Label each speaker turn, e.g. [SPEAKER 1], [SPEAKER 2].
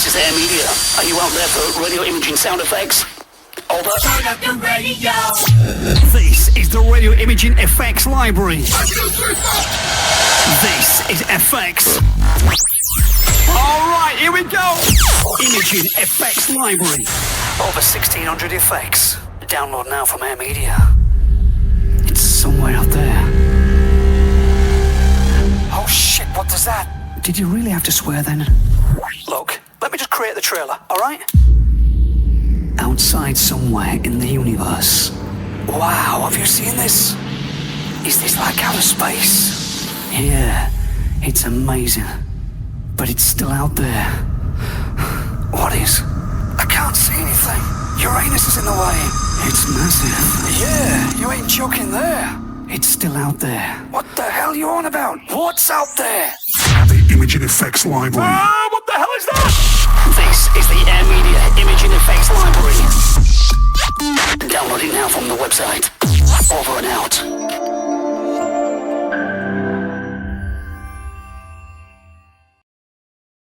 [SPEAKER 1] This is Air Media. Are you out there for radio imaging sound effects? Over.
[SPEAKER 2] Turn up the radio.
[SPEAKER 1] This is the radio imaging effects library. This is FX. Alright, here we go. Imaging effects library. Over 1600 effects. Download now from Air Media. It's somewhere out there. Oh shit, what does that? Did you really have to swear then? Look, let me just create the trailer, alright? Outside somewhere in the universe. Wow, have you seen this? Is this like outer space? Yeah, it's amazing. But it's still out there. What is? I can't see anything. Uranus is in the way. It's massive. Yeah, you ain't joking there. It's still out there. What the hell are you on about? What's out there?
[SPEAKER 3] The Imaging Effects Library.
[SPEAKER 1] Ah, what the hell is that? This is the Air Media Imaging Effects Library. Download it now from the website.